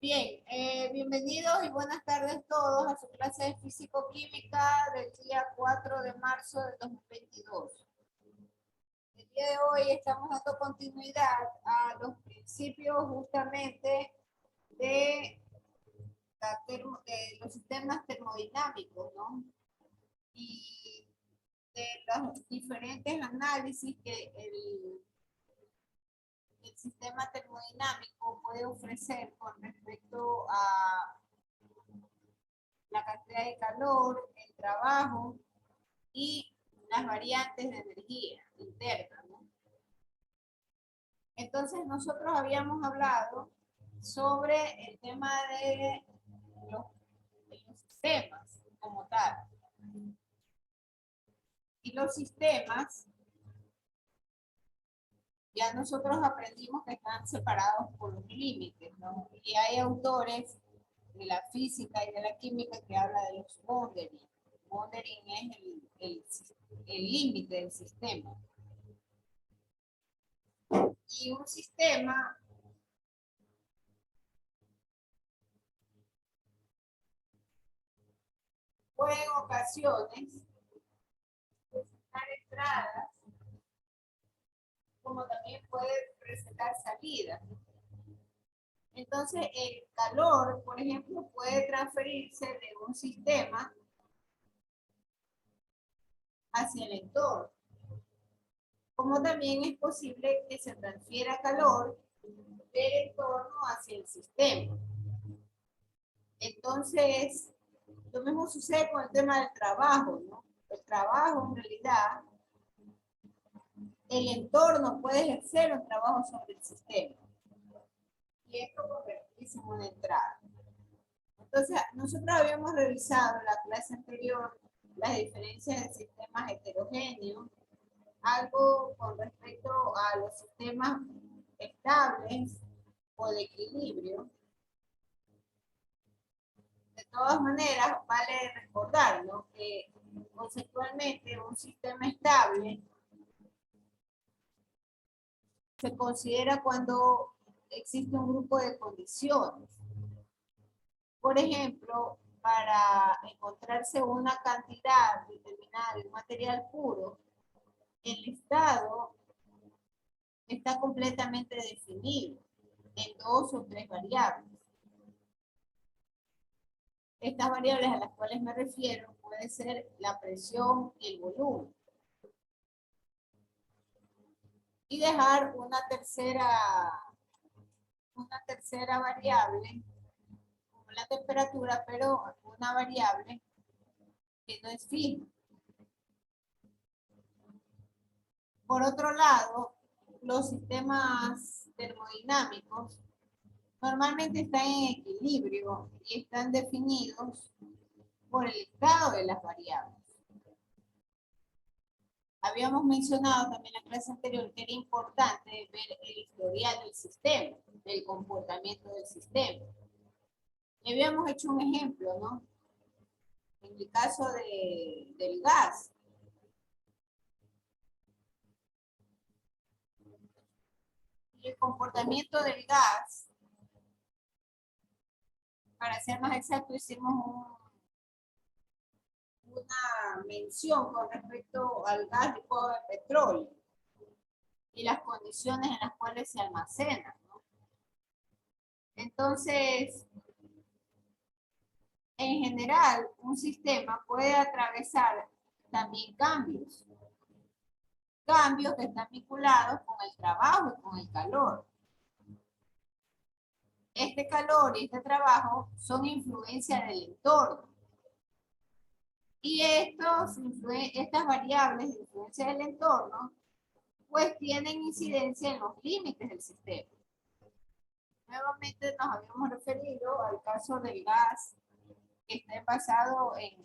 Bien, bienvenidos y buenas tardes todos a su clase de Físico-Química del día 4 de marzo de 2022. El día de hoy estamos dando continuidad a los principios justamente de, de los sistemas termodinámicos, ¿no? Y de los diferentes análisis que el sistema termodinámico puede ofrecer con respecto a la cantidad de calor, el trabajo y las variantes de energía interna, ¿no? Entonces nosotros habíamos hablado sobre el tema de los sistemas como tal. Y los sistemas, ya nosotros aprendimos que están separados por los límites, ¿no? Y hay autores de la física y de la química que habla de los boundary. Boundary es el límite del sistema. Y un sistema puede en ocasiones presentar entradas, como también puede presentar salidas. Entonces, el calor, por ejemplo, puede transferirse de un sistema hacia el entorno, como también es posible que se transfiera calor del entorno hacia el sistema. Entonces, lo mismo sucede con el tema del trabajo, ¿no? El trabajo, en realidad, el entorno puede ejercer un trabajo sobre el sistema. Y esto convertirse en una entrada. Entonces, nosotros habíamos revisado en la clase anterior las diferencias de sistemas heterogéneos, algo con respecto a los sistemas estables o de equilibrio. De todas maneras, vale recordar, ¿no?, que conceptualmente un sistema estable se considera cuando existe un grupo de condiciones. Por ejemplo, para encontrarse una cantidad determinada de material puro, el estado está completamente definido en dos o tres variables. Estas variables a las cuales me refiero puede ser la presión y el volumen. Y dejar una tercera variable, como la temperatura, pero una variable que no es fija. Por otro lado, los sistemas termodinámicos normalmente están en equilibrio y están definidos por el estado de las variables. Habíamos mencionado también en la clase anterior que era importante ver el historial del sistema, del comportamiento del sistema. Y habíamos hecho un ejemplo, ¿no? En el caso del gas. Y el comportamiento del gas, para ser más exacto, hicimos una mención con respecto al gas licuado de petróleo y las condiciones en las cuales se almacena, ¿no? Entonces, en general, un sistema puede atravesar también cambios que están vinculados con el trabajo y con el calor. Este calor y este trabajo son influencia del entorno. Y estas variables de influencia del entorno, pues tienen incidencia en los límites del sistema. Nuevamente nos habíamos referido al caso del gas que está basado en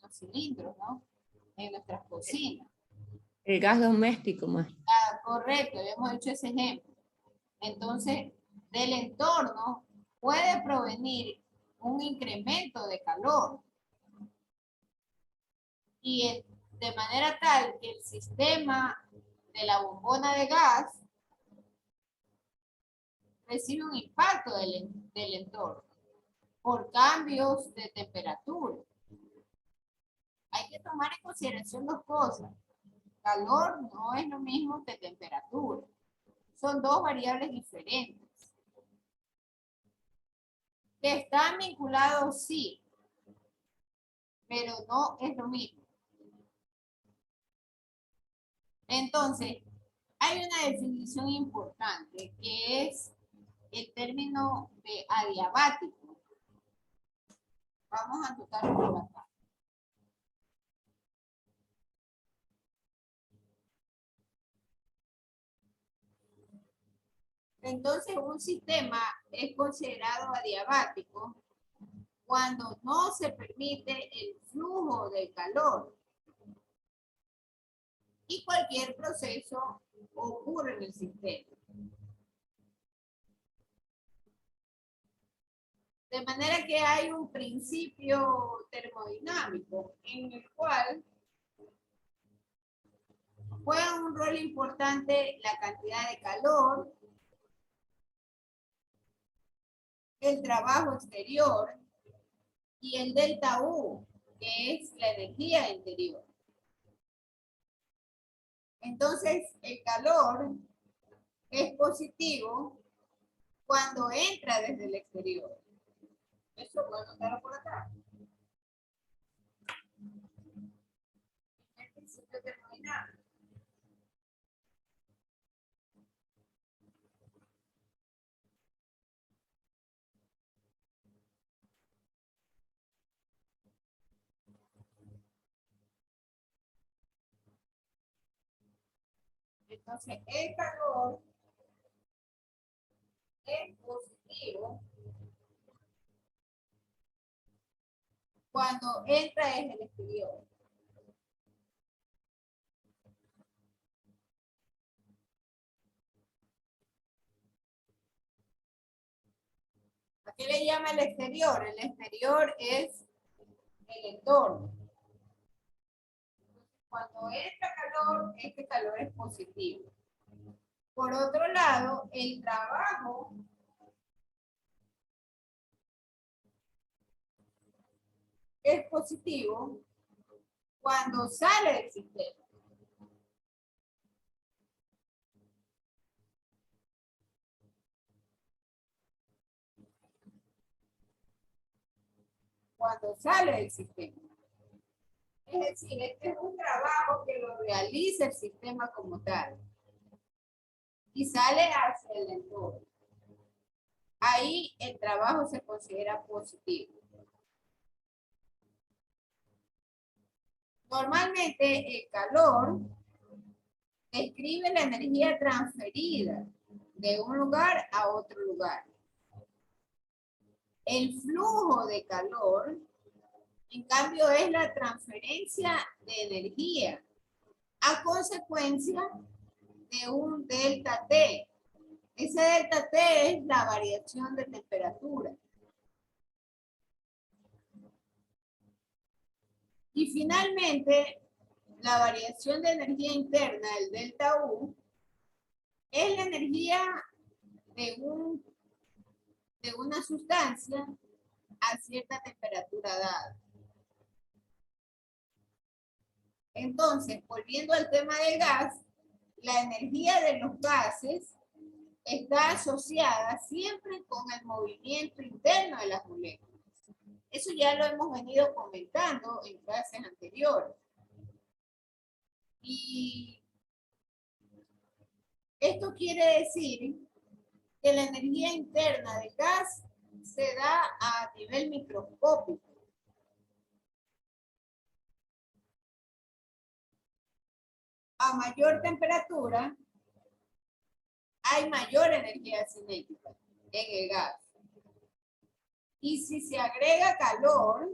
los cilindros, ¿no? En nuestras cocinas. El gas doméstico más. Ah, correcto, habíamos hecho ese ejemplo. Entonces, del entorno puede provenir un incremento de calor. Y de manera tal que el sistema de la bombona de gas recibe un impacto del entorno por cambios de temperatura. Hay que tomar en consideración dos cosas. Calor no es lo mismo que temperatura. Son dos variables diferentes. Que están vinculados, sí, pero no es lo mismo. Entonces, hay una definición importante que es el término de adiabático. Vamos a anotarlo por acá. Entonces, un sistema es considerado adiabático cuando no se permite el flujo de calor y cualquier proceso ocurre en el sistema. De manera que hay un principio termodinámico en el cual juega un rol importante la cantidad de calor, el trabajo exterior y el delta U, que es la energía interior. Entonces, el calor es positivo cuando entra desde el exterior. Eso voy a anotarlo por acá. El principio termodinámico. Entonces, el calor es positivo cuando entra desde el exterior. ¿A qué le llama el exterior? El exterior es el entorno. Cuando entra calor, este calor es positivo. Por otro lado, el trabajo es positivo cuando sale del sistema. Cuando sale del sistema. Es decir, este es un trabajo que lo realiza el sistema como tal. Y sale hacia el entorno. Ahí el trabajo se considera positivo. Normalmente el calor describe la energía transferida de un lugar a otro lugar. El flujo de calor, en cambio, es la transferencia de energía a consecuencia de un delta T. Ese delta T es la variación de temperatura. Y finalmente, la variación de energía interna, el delta U, es la energía de una sustancia a cierta temperatura dada. Entonces, volviendo al tema del gas, la energía de los gases está asociada siempre con el movimiento interno de las moléculas. Eso ya lo hemos venido comentando en clases anteriores. Y esto quiere decir que la energía interna del gas se da a nivel microscópico. A mayor temperatura, hay mayor energía cinética en el gas. Y si se agrega calor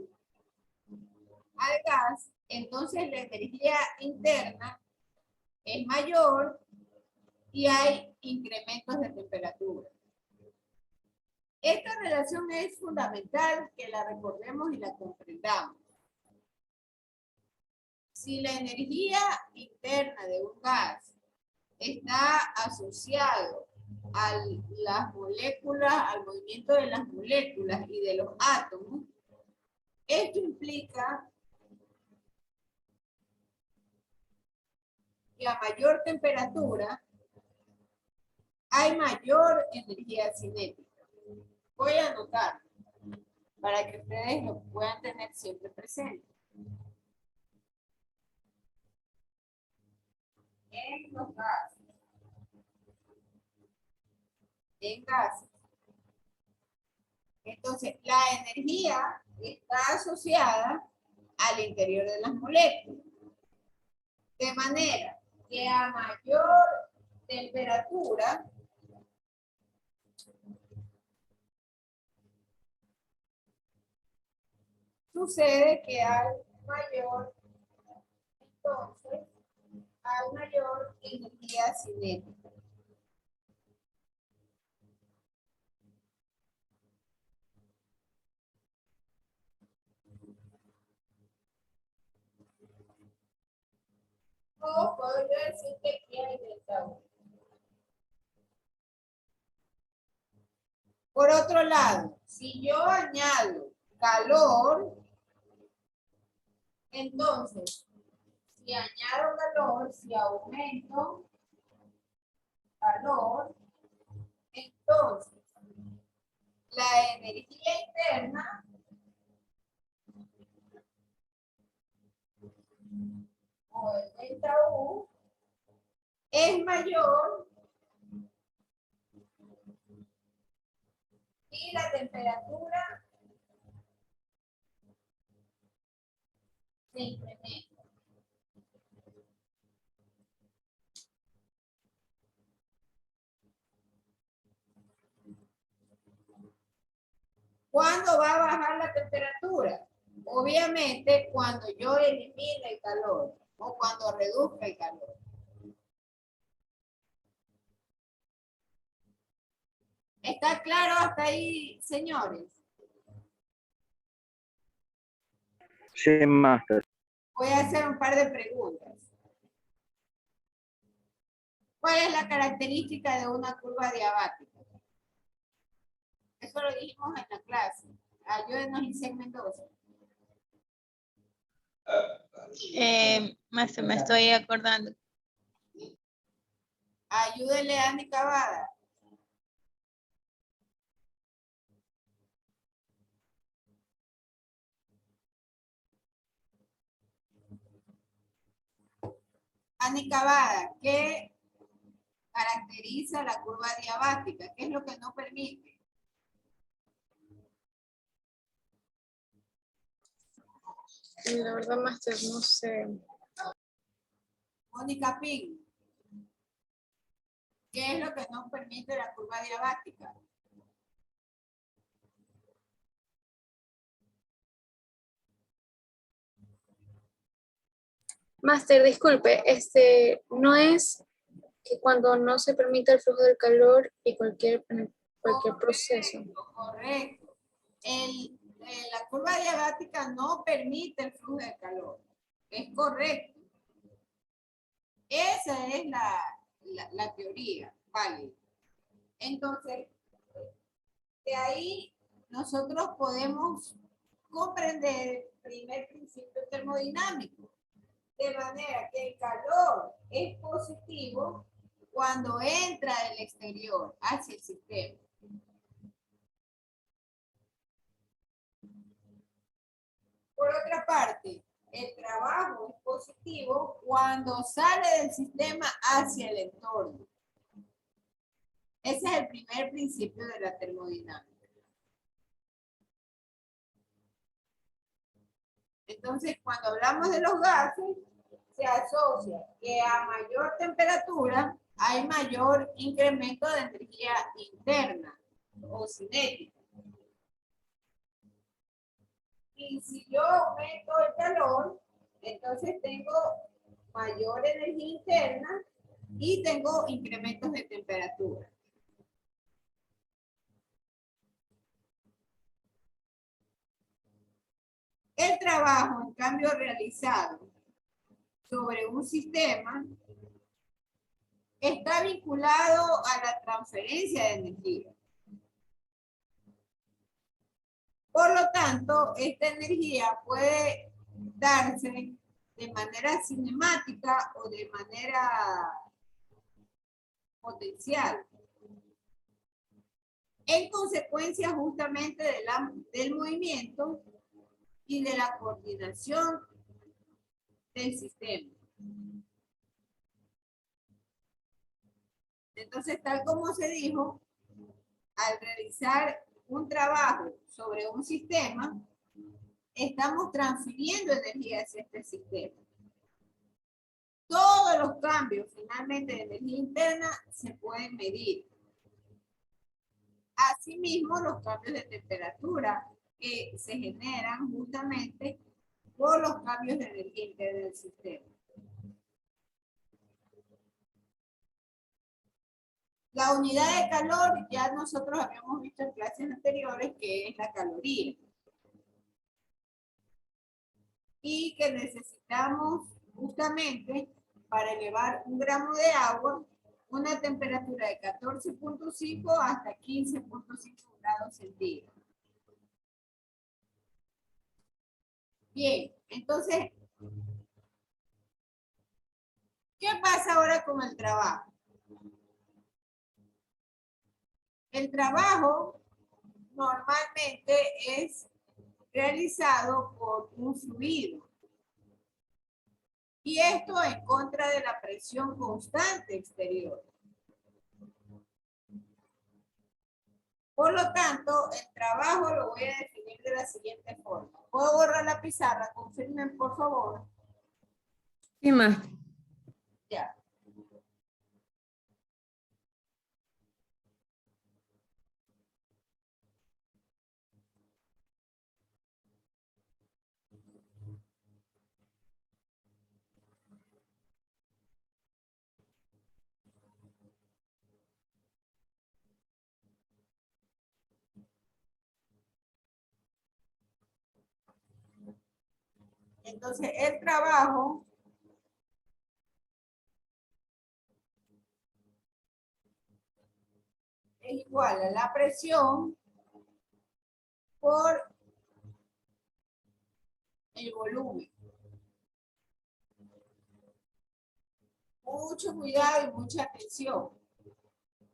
al gas, entonces la energía interna es mayor y hay incrementos de temperatura. Esta relación es fundamental que la recordemos y la comprendamos. Si la energía interna de un gas está asociado las moléculas, al movimiento de las moléculas y de los átomos, esto implica que a mayor temperatura hay mayor energía cinética. Voy a anotar para que ustedes lo puedan tener siempre presente. En los gases. En gases. Entonces, la energía está asociada al interior de las moléculas. De manera que a mayor temperatura, sucede que hay mayor, entonces, hay mayor energía cinética. O puedo yo decir que aquí hay delta U. Por otro lado, si yo añado calor, entonces, si añado calor, si aumento calor, entonces, la energía interna o el delta U es mayor y la temperatura se incrementa. ¿Cuándo va a bajar la temperatura? Obviamente cuando yo elimine el calor o cuando reduzca el calor. ¿Está claro hasta ahí, señores? Sí, máster. Voy a hacer un par de preguntas. ¿Cuál es la característica de una curva diabática? Eso lo dijimos en la clase. Ayúdenos, Isaac Mendoza. Maestro, me estoy acordando. Ayúdele a Andy Cavada. Andy Cavada, ¿qué caracteriza la curva diabática? ¿Qué es lo que no permite? La verdad, máster, no sé. Mónica Pin, ¿qué es lo que no permite la curva diabática? Máster, disculpe, no es que cuando no se permite el flujo del calor y cualquier proceso. Correcto. La curva diabática no permite el flujo de calor. Es correcto. Esa es la teoría, vale. Entonces, de ahí nosotros podemos comprender el primer principio termodinámico. De manera que el calor es positivo cuando entra del exterior hacia el sistema. Por otra parte, el trabajo es positivo cuando sale del sistema hacia el entorno. Ese es el primer principio de la termodinámica. Entonces, cuando hablamos de los gases, se asocia que a mayor temperatura hay mayor incremento de energía interna o cinética. Y si yo aumento el calor, entonces tengo mayor energía interna y tengo incrementos de temperatura. El trabajo, en cambio, realizado sobre un sistema está vinculado a la transferencia de energía. Por lo tanto, esta energía puede darse de manera cinemática o de manera potencial, en consecuencia justamente del movimiento y de la coordinación del sistema. Entonces, tal como se dijo, al realizar un trabajo sobre un sistema, estamos transfiriendo energía hacia este sistema. Todos los cambios finalmente de energía interna se pueden medir. Asimismo, los cambios de temperatura que se generan justamente por los cambios de energía interna del sistema. La unidad de calor ya nosotros habíamos visto en clases anteriores que es la caloría. Y que necesitamos justamente para elevar un gramo de agua una temperatura de 14.5 hasta 15.5 grados centígrados. Bien, entonces, ¿qué pasa ahora con el trabajo? El trabajo normalmente es realizado por un fluido. Y esto en contra de la presión constante exterior. Por lo tanto, el trabajo lo voy a definir de la siguiente forma. ¿Puedo borrar la pizarra? Confirmen, por favor. Sí, maestra. Ya. Entonces, el trabajo es igual a la presión por el volumen. Mucho cuidado y mucha atención.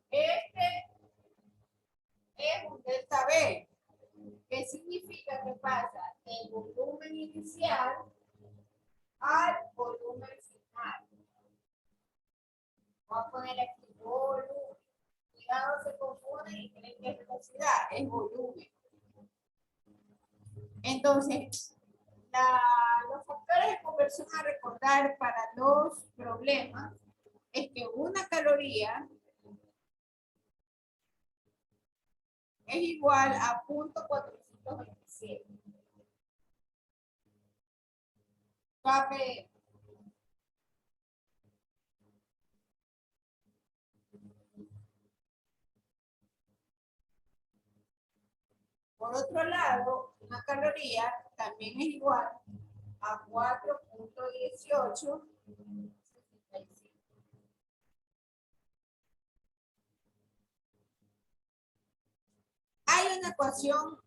Este es un delta B. ¿Qué significa que pasa del volumen inicial al volumen final? Vamos a poner aquí volumen. Cuidado, se confunden y creen que es velocidad, es volumen. Entonces, los factores de conversión a recordar para los problemas es que una caloría es igual a 0.427 kPm. Por otro lado, una caloría también es igual a 4.18. Hay una ecuación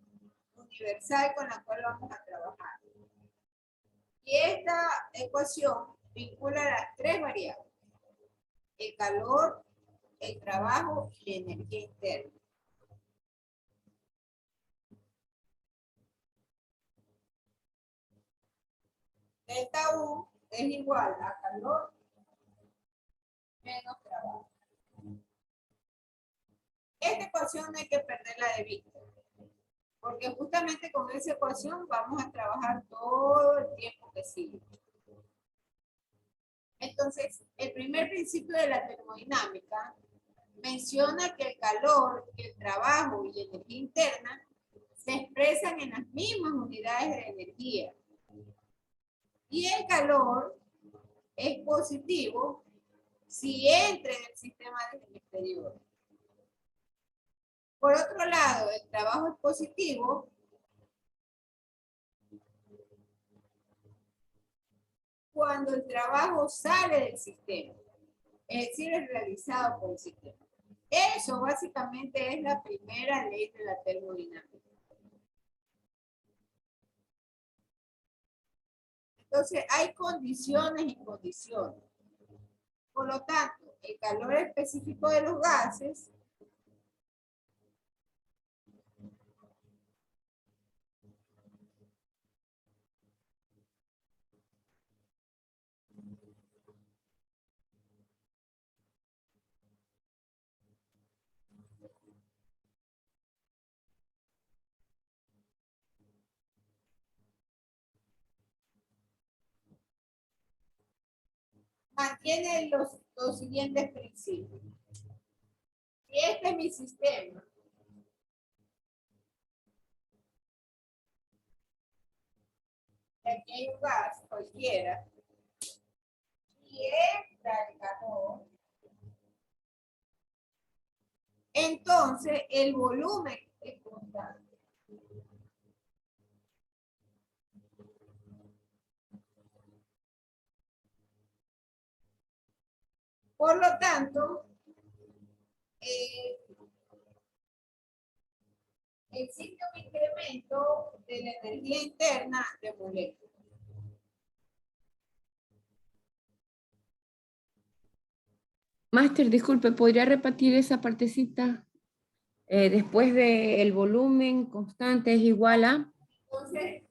universal con la cual vamos a trabajar. Y esta ecuación vincula las tres variables: el calor, el trabajo y la energía interna. Delta U es igual a calor menos trabajo. Esta ecuación no hay que perderla de vista, porque justamente con esa ecuación vamos a trabajar todo el tiempo que sigue. Entonces, el primer principio de la termodinámica menciona que el calor, el trabajo y la energía interna se expresan en las mismas unidades de energía. Y el calor es positivo si entra en el sistema desde el exterior. Por otro lado, el trabajo es positivo cuando el trabajo sale del sistema. es decir, es realizado por el sistema. Eso básicamente es la primera ley de la termodinámica. Entonces, hay condiciones y condiciones. Por lo tanto, el calor específico de los gases mantiene los siguientes principios. Si este es mi sistema, aquí hay un gas cualquiera, y entra el calor, entonces el volumen es constante. Por lo tanto, existe un incremento de la energía interna de moléculas. Máster, disculpe, ¿podría repetir esa partecita? Después del volumen constante es igual a... Entonces,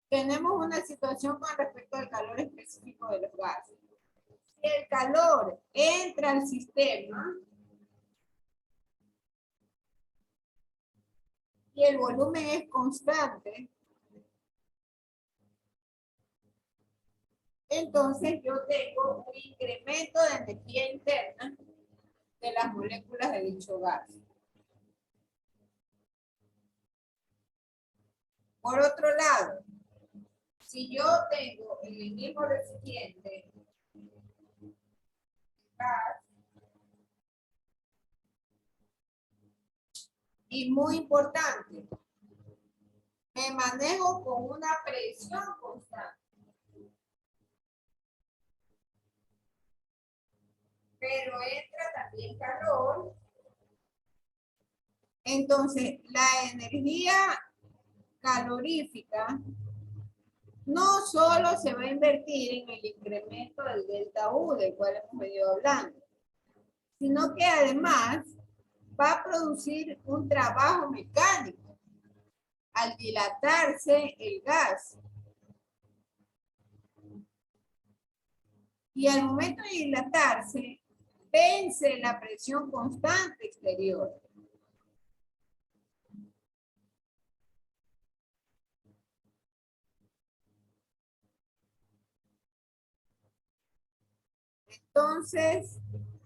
tenemos una situación con respecto al calor específico de los gases. Si el calor entra al sistema y el volumen es constante, entonces yo tengo un incremento de energía interna de las moléculas de dicho gas. Por otro lado, si yo tengo en el mismo recipiente gas, y muy importante, me manejo con una presión constante. Pero entra también calor. Entonces, la energía calorífica no solo se va a invertir en el incremento del delta U, del cual hemos venido hablando, sino que además va a producir un trabajo mecánico al dilatarse el gas. Y al momento de dilatarse, vence la presión constante exterior. Entonces,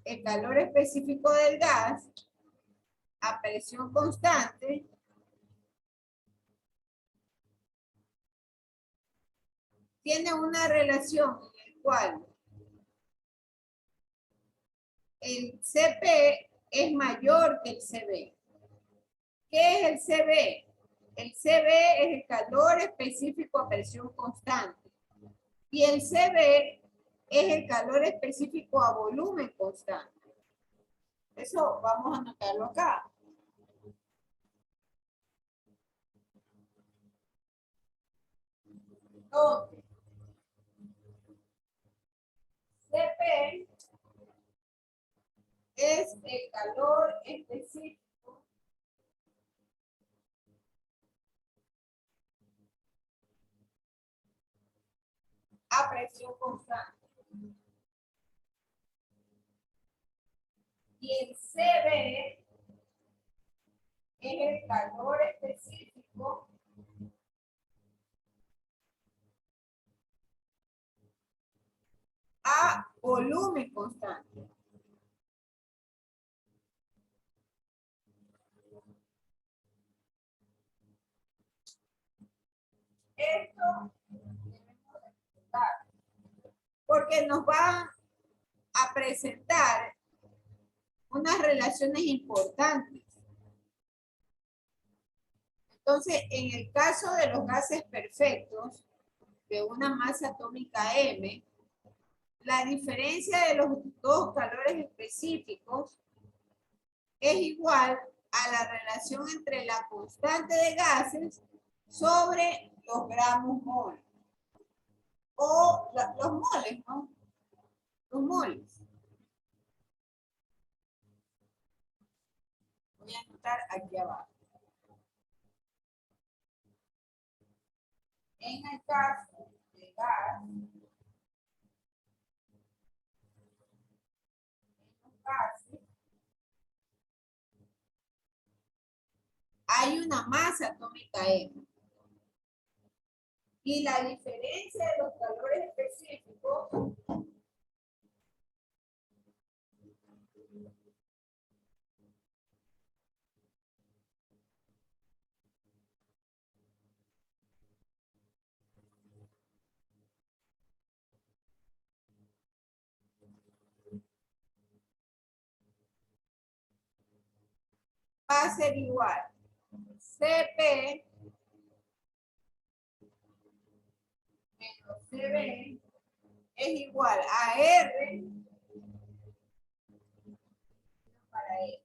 el calor específico del gas a presión constante tiene una relación en la cual el Cp es mayor que el Cv. ¿Qué es el Cv? El Cv es el calor específico a presión constante. Y el Cv es el calor específico a volumen constante. Eso vamos a anotarlo acá. Entonces, Cp es el calor específico a presión constante. Y el Cv es el calor específico a volumen constante. Esto debemos explicar porque nos va a presentar unas relaciones importantes. Entonces, en el caso de los gases perfectos, de una masa atómica M, la diferencia de los dos calores específicos es igual a la relación entre la constante de gases sobre los gramos mol. O los moles, ¿no? Los moles. Voy a anotar aquí abajo. En el caso de gas, gases, hay una masa atómica M. Y la diferencia de los calores específicos va a ser igual. CP menos CB es igual a R para E.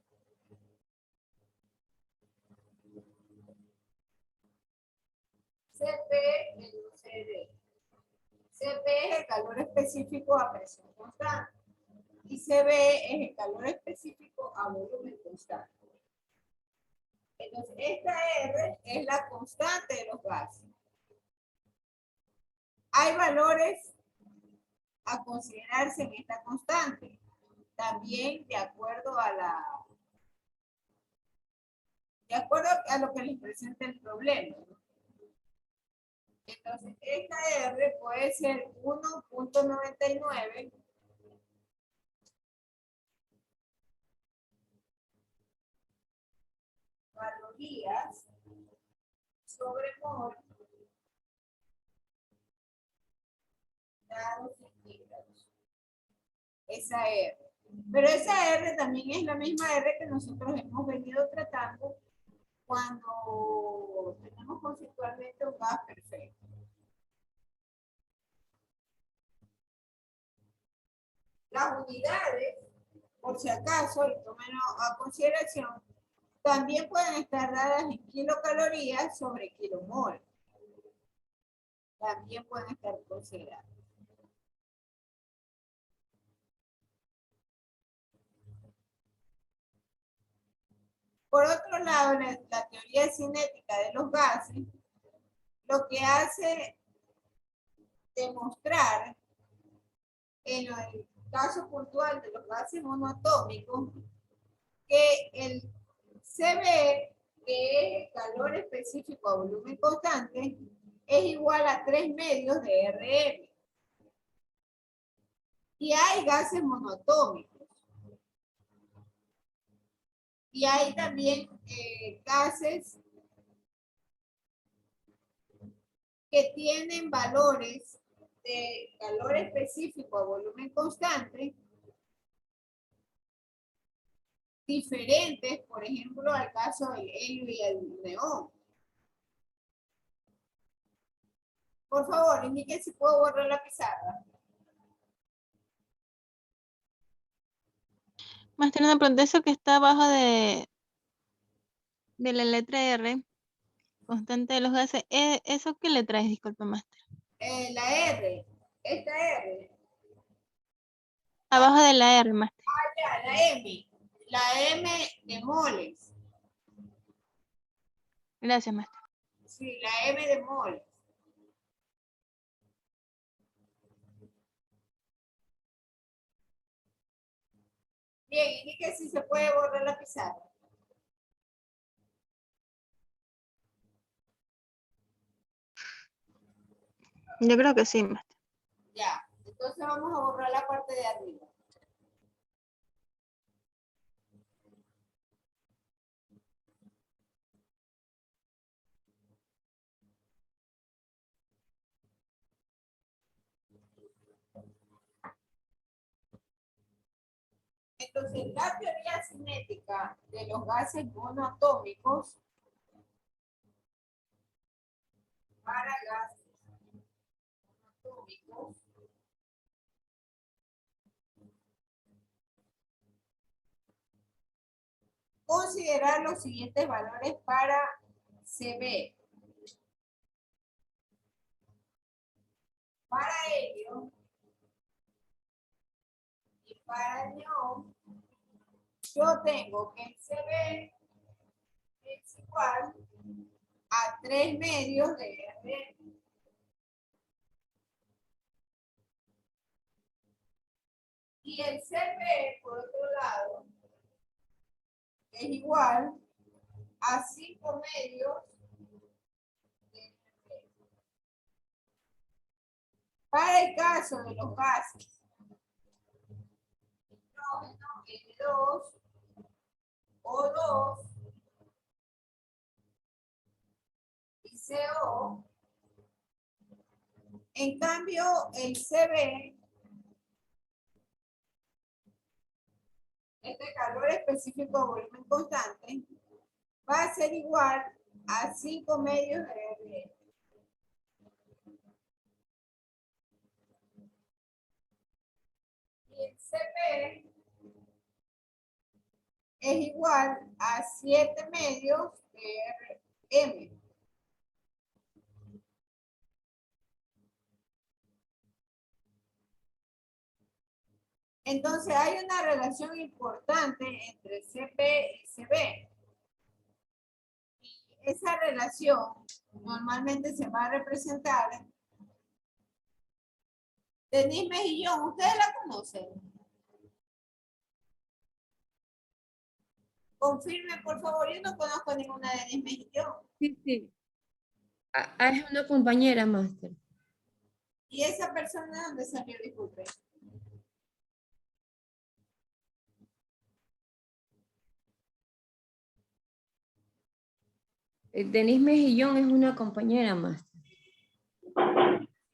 CP menos CD. CP es el calor específico a presión constante y CB es el calor específico a volumen constante. Entonces, esta R es la constante de los gases. Hay valores a considerarse en esta constante, también de acuerdo a lo que les presenta el problema. Entonces, esta R puede ser 1.99 calorías sobre mol grados centígrados. Esa R. Pero esa R también es la misma R que nosotros hemos venido tratando cuando tenemos conceptualmente un gas perfecto. Las unidades, por si acaso, y tómenlo a consideración, también pueden estar dadas en kilocalorías sobre kilomol. También pueden estar consideradas. Por otro lado, la teoría cinética de los gases lo que hace demostrar en el caso puntual de los gases monoatómicos que el CB, que es el calor específico a volumen constante, es igual a 3 medios de RM. Y hay gases monoatómicos. Y hay también gases que tienen valores de calor específico a volumen constante diferentes, por ejemplo, al caso del helio y el neón. Por favor, indique si puedo borrar la pizarra. Máster, una pregunta, eso que está abajo de la letra R, constante de los gases, ¿eso qué letra es? Disculpe, Máster. La R, esta R. Abajo de la R, Máster. Ya, la M. La M de moles. Gracias, Máster. Sí, la M de moles. Bien, indique si se puede borrar la pizarra. Yo creo que sí, Máster. Ya, entonces vamos a borrar la parte de arriba. Entonces, la teoría cinética de los gases monoatómicos para gases monoatómicos considerar los siguientes valores para CB. Para ello, y para el neón, yo tengo que el CB es igual a 3 medios de R. Y el CP, por otro lado, es igual a 5 medios de R. Para el caso de los gases, hidrógeno, N2, O2 y CO, en cambio, el CB, este calor específico de volumen constante, va a ser igual a 5 medios de R. Y el CP es igual a 7 medios de RM. Entonces hay una relación importante entre CP y CB. Y esa relación normalmente se va a representar. Denise Mejillón, ¿ustedes la conocen? Confirme, por favor, yo no conozco ninguna de Denise Mejillón. Sí, sí. Es una compañera, máster. ¿Y esa persona dónde salió? Disculpe. Denise Mejillón es una compañera, máster.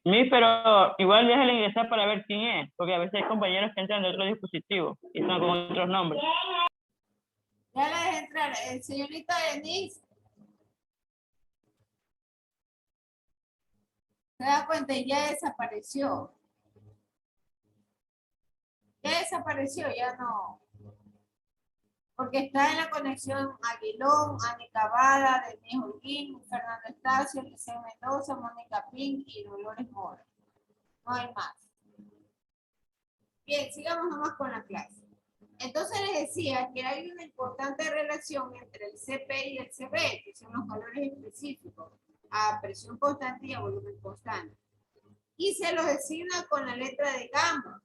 Pero igual déjale ingresar para ver quién es, porque a veces hay compañeros que entran de otro dispositivo y son con otros nombres. Ya la dejé entrar. Señorita Denise. Se da cuenta y ya desapareció. Ya desapareció, ya no. Porque está en la conexión Aguilón, Ani Cavada, Denise Holguín, Fernando Estacio, Liceo Mendoza, Mónica Pink y Dolores Mora. No hay más. Bien, sigamos nomás con la clase. Entonces les decía que hay una importante relación entre el CP y el CB, que son los valores específicos a presión constante y a volumen constante. Y se los designa con la letra de gamma.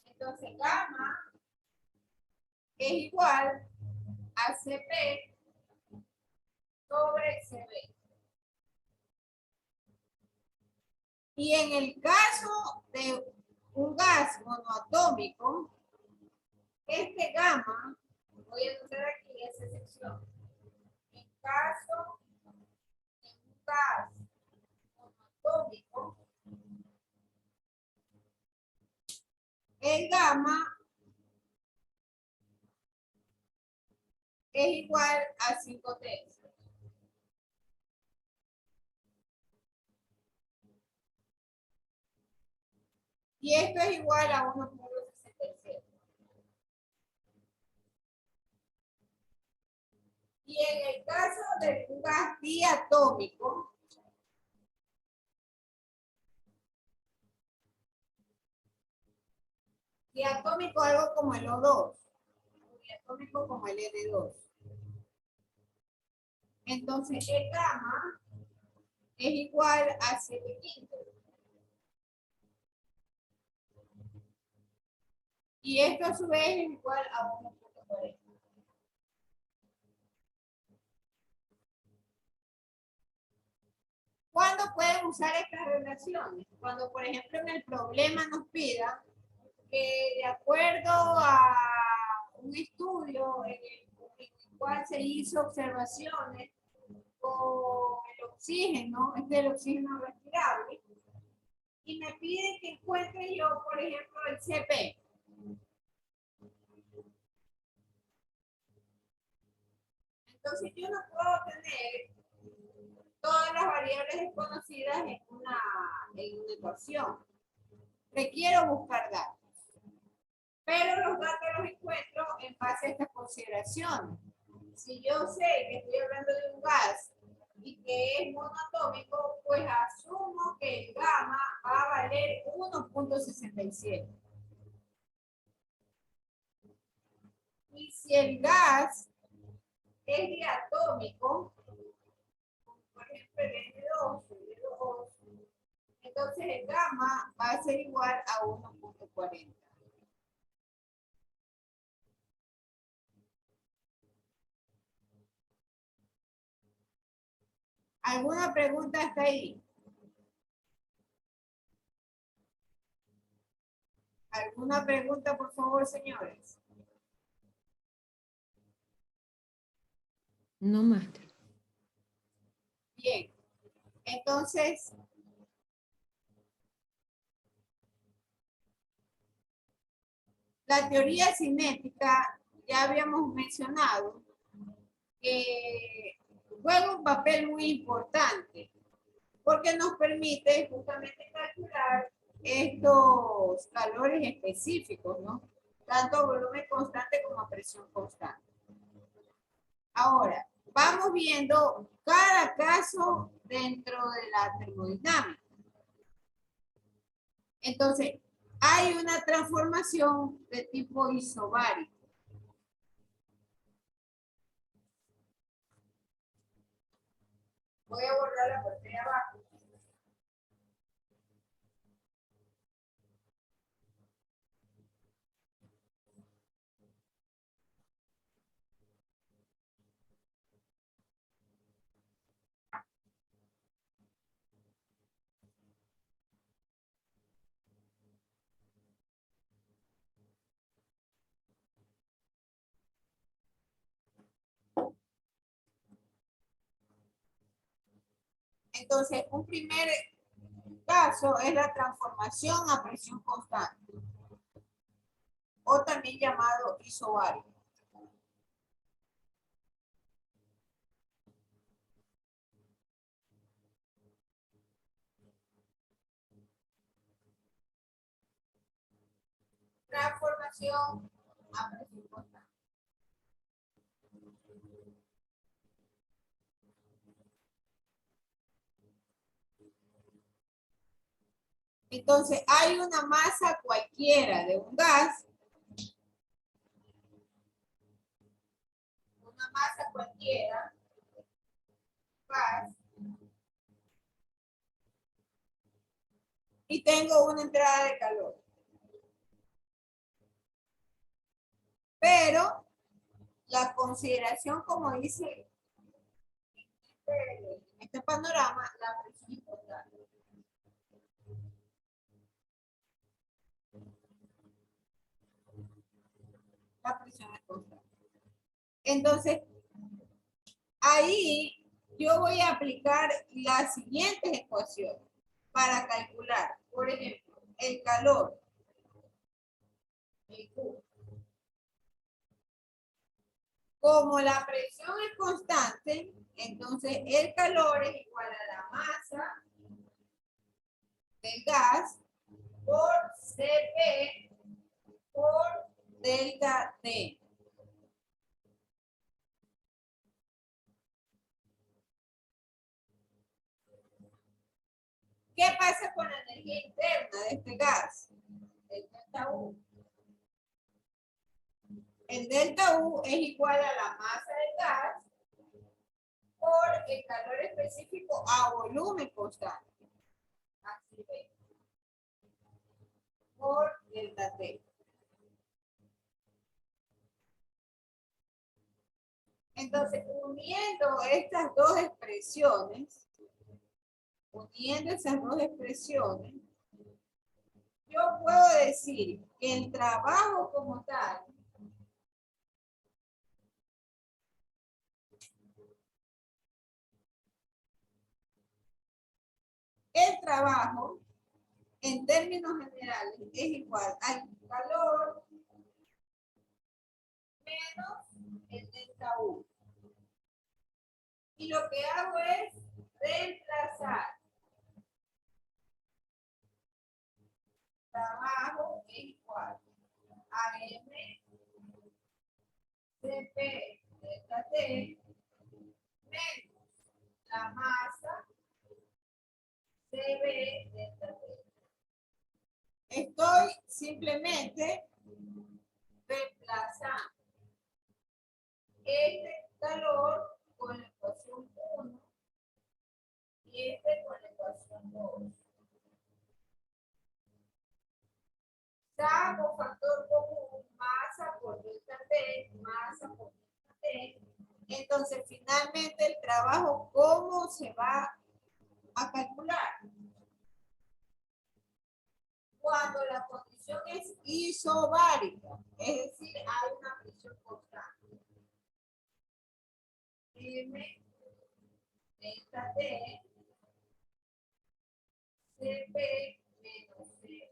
Entonces gamma es igual a CP sobre CB. Y en el caso de un gas monoatómico, este gamma, voy a anotar aquí esa sección. En caso de un gas monoatómico, el gamma es igual a 5 tercios. Y esto es igual a 1.67. Y en el caso de un gas diatómico, diatómico algo como el O2, diatómico como el N2. Entonces el gamma es igual a 7/5. Y esto a su vez es igual a 1.40. ¿Cuándo pueden usar estas relaciones? Cuando, por ejemplo, en el problema nos pida que de acuerdo a un estudio en el cual se hizo observaciones con el oxígeno, el oxígeno respirable, y me piden que encuentre yo, por ejemplo, el CP. Entonces yo no puedo tener todas las variables desconocidas en una ecuación. Requiero buscar datos. Pero los datos los encuentro en base base a estas consideraciones. Si yo sé que estoy hablando de un gas y que es monoatómico, pues asumo que el gamma va a valer 1.67. Y si el gas es diatómico, por ejemplo el N2, entonces el gamma va a ser igual a 1.40. ¿Alguna pregunta hasta ahí? ¿Alguna pregunta, por favor, señores? No, máster. Bien. Entonces, la teoría cinética, ya habíamos mencionado, que juega un papel muy importante, porque nos permite justamente calcular estos calores específicos, ¿no? Tanto a volumen constante como a presión constante. Ahora, vamos viendo cada caso dentro de la termodinámica. Entonces, hay una transformación de tipo isobárico. Voy a borrar la parte de abajo. Entonces, un primer caso es la transformación a presión constante, o también llamado isobárico. Transformación a presión constante. Entonces, hay una masa cualquiera de un gas, una masa cualquiera, gas, y tengo una entrada de calor. Pero la consideración, como dice en este panorama, la presión es constante. La presión es constante. Entonces, ahí yo voy a aplicar las siguientes ecuaciones para calcular, por ejemplo, el calor, el Q. Como la presión es constante, entonces el calor es igual a la masa del gas por Cp por delta T. ¿Qué pasa con la energía interna de este gas? El delta U. El delta U es igual a la masa del gas por el calor específico a volumen constante. Así ve. Por delta T. Entonces, uniendo estas dos expresiones, yo puedo decir que el trabajo como tal en términos generales es igual al calor menos el delta U. Y lo que hago es reemplazar trabajo es igual a M CP delta T menos la masa CB delta T. Estoy simplemente reemplazando este calor con la ecuación 1 y este con la ecuación 2. Saco factor común, masa por delta T, masa por delta T. Entonces, finalmente el trabajo, ¿cómo se va a calcular? Cuando la condición es isobárica, es decir, hay una presión constante. M delta T CP menos CP.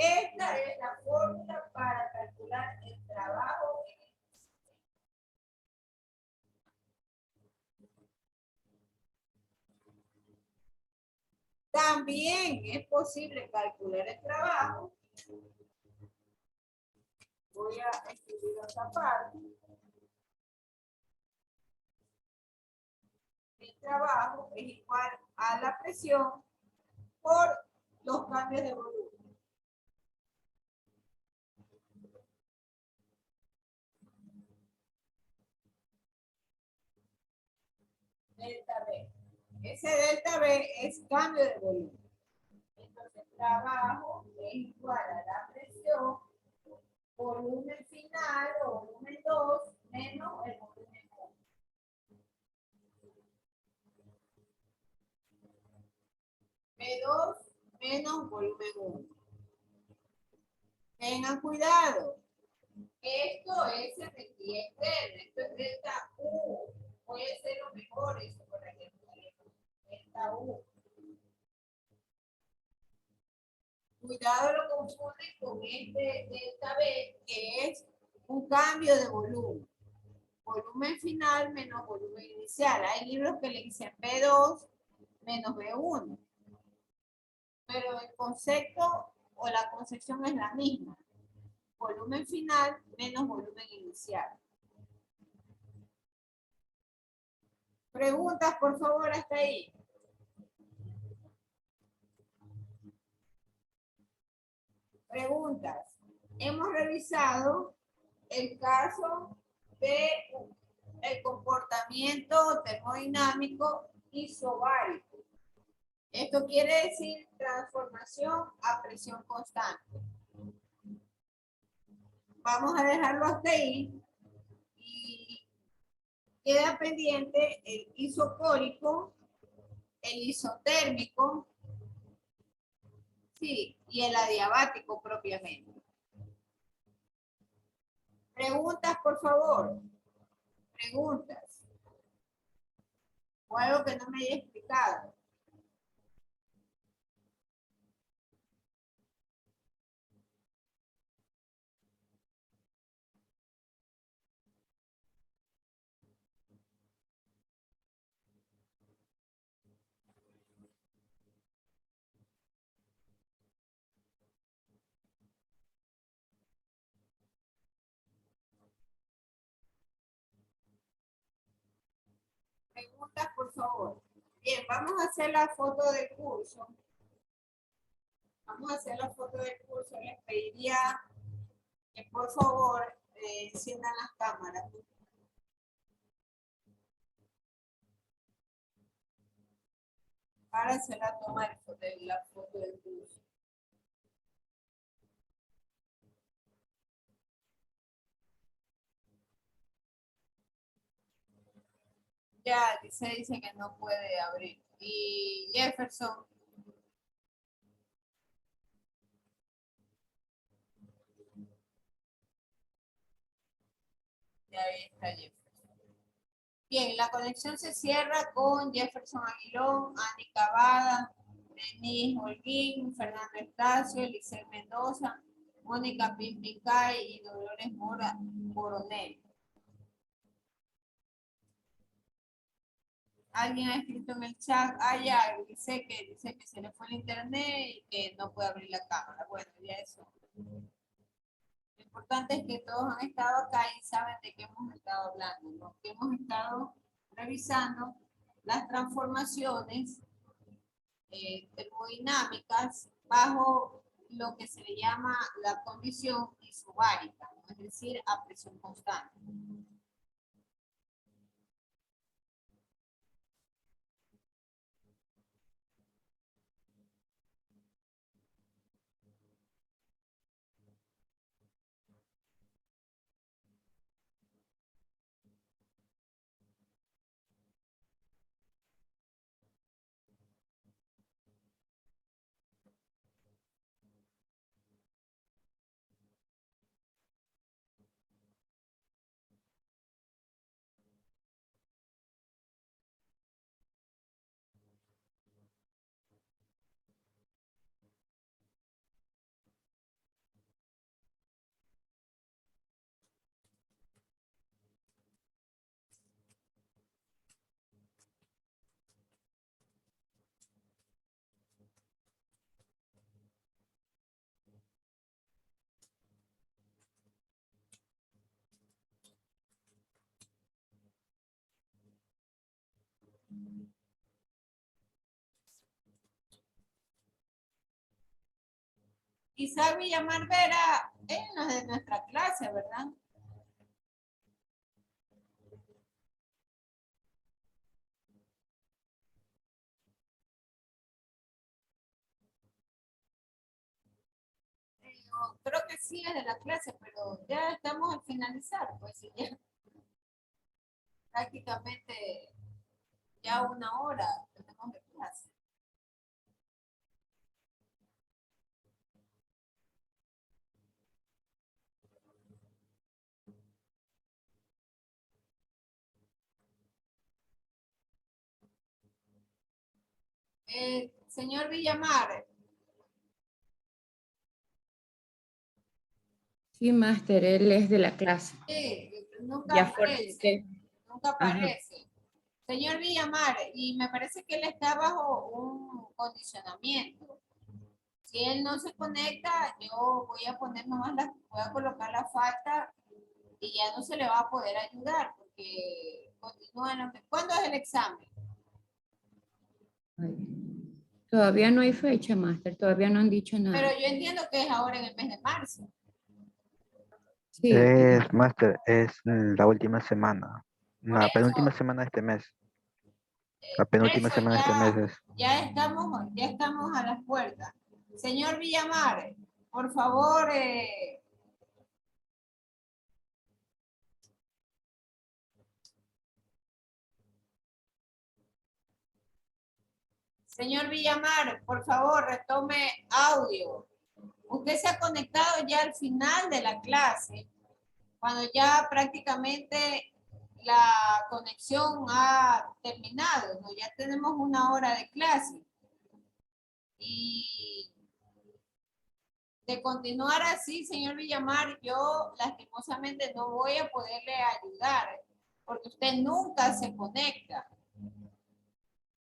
Esta es la fórmula para calcular el trabajo en el sistema. También es posible calcular el trabajo. Voy a escribir esta parte. El trabajo es igual a la presión por los cambios de volumen. Delta B. Ese delta B es cambio de volumen. Entonces, trabajo es igual a la presión, volumen final o volumen 2 menos el volumen 1. B2 menos volumen 1. Tengan cuidado. Esto es energía externa. Esto es delta U. Puede ser lo mejor eso por ejemplo. Delta U. Cuidado, lo confunden con este delta B, que es un cambio de volumen. Volumen final menos volumen inicial. Hay libros que le dicen B2 menos B1. Pero el concepto o la concepción es la misma. Volumen final menos volumen inicial. Preguntas, por favor, hasta ahí. Preguntas. Hemos revisado el caso de el comportamiento termodinámico isobárico. Esto quiere decir transformación a presión constante. Vamos a dejarlo hasta ahí y queda pendiente el isocórico, el isotérmico, sí, y el adiabático propiamente. Preguntas, por favor. Preguntas. O algo que no me haya explicado. Preguntas, por favor. Bien, vamos a hacer la foto del curso. Vamos a hacer la foto del curso. Les pediría que por favor enciendan las cámaras. Para hacer la toma de la foto del curso. Ya, dice que no puede abrir. Y Jefferson. Ya ahí está Jefferson. Bien, la conexión se cierra con Jefferson Aguilón, Ani Cavada, Denis Holguín, Fernando Estacio, Eliseo Mendoza, Mónica Pimpicay y Dolores Mora Coronel. Alguien ha escrito en el chat, ya, dice que se le fue el internet y que no puede abrir la cámara. Bueno, ya Lo importante es que todos han estado acá y saben de qué hemos estado hablando, ¿no? Que hemos estado revisando las transformaciones termodinámicas bajo lo que se le llama la condición isobárica, ¿no? Es decir, a presión constante. Isaac Villamar Vera, él no es de nuestra clase, ¿verdad? Creo que sí es de la clase, pero ya estamos al finalizar, pues sí, ya prácticamente ya una hora tenemos de clase. Señor Villamar, Sí, máster, él es de la clase. nunca Ya aparece, nunca Ajá. aparece. Señor Villamar, y me parece que él está bajo un condicionamiento. Si él no se conecta, yo voy a poner nomás voy a colocar la falta y ya no se le va a poder ayudar porque continúa. ¿Cuándo es el examen? Ay, todavía no hay fecha, máster, todavía no han dicho Pero nada. yo entiendo que es ahora en el mes de marzo. Sí, Es, máster, es la última semana. Por La eso, penúltima semana de este mes. La penúltima eso semana de este mes es. ya estamos a las puertas. Señor Villamar, por favor, señor Villamar, por favor, retome audio. Usted se ha conectado ya al final de la clase, cuando ya prácticamente la conexión ha terminado, ¿no? Ya tenemos una hora de clase. Y de continuar así, señor Villamar, yo lastimosamente no voy a poderle ayudar, porque usted nunca se conecta.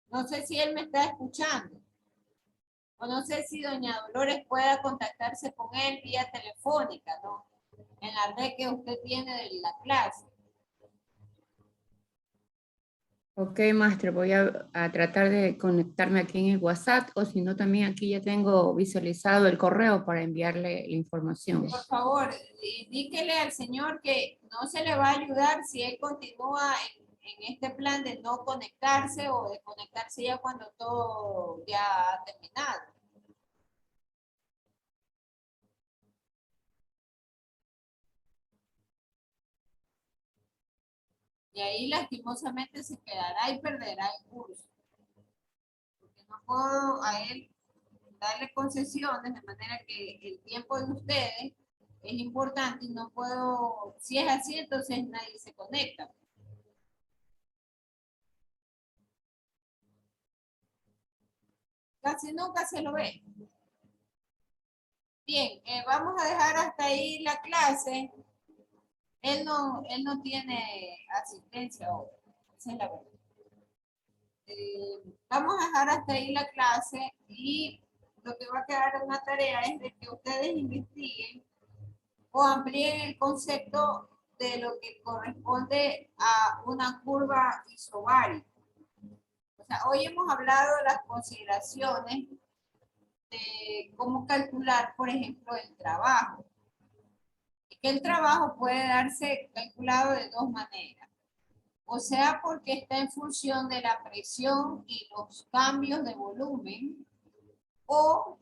No sé si él me está escuchando. O no sé si doña Dolores pueda contactarse con él vía telefónica, ¿no? En la red que usted tiene de la clase. ok, máster, voy a tratar de conectarme aquí en el WhatsApp o si no también aquí ya tengo visualizado el correo para enviarle la información. Por favor, indíquele al señor que no se le va a ayudar si él continúa en este plan de no conectarse o de conectarse ya cuando todo ya ha terminado. Y ahí lastimosamente se quedará y perderá el curso. Porque no puedo a él darle concesiones de manera que el tiempo de ustedes es importante y no puedo, si es así, entonces nadie se conecta. Casi nunca se lo ve. Bien, vamos a dejar hasta ahí la clase. Él no tiene asistencia hoy. Esa es la verdad. Vamos a dejar hasta ahí la clase y lo que va a quedar en una tarea es de que ustedes investiguen o amplíen el concepto de lo que corresponde a una curva isobárica. O sea, hoy hemos hablado de las consideraciones de cómo calcular, por ejemplo, el trabajo. Y que el trabajo puede darse calculado de dos maneras. O sea, porque está en función de la presión y los cambios de volumen, o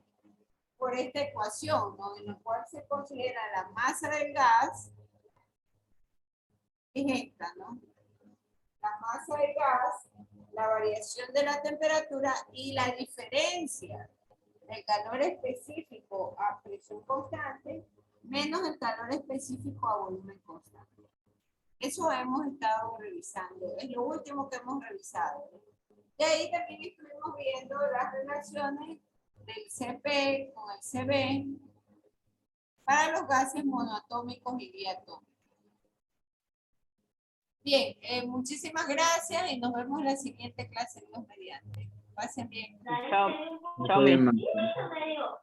por esta ecuación, ¿no? En la cual se considera la masa del gas, es esta, ¿no? La masa del gas, la variación de la temperatura y la diferencia del calor específico a presión constante menos el calor específico a volumen constante. Eso hemos estado revisando, es lo último que hemos revisado. De ahí también estuvimos viendo las relaciones del Cp con el Cv para los gases monoatómicos y diatómicos. Bien, muchísimas gracias y nos vemos en la siguiente clase, Dios mediante. Pasen bien. Chao. Chao, Muy bien, Miss. maestra.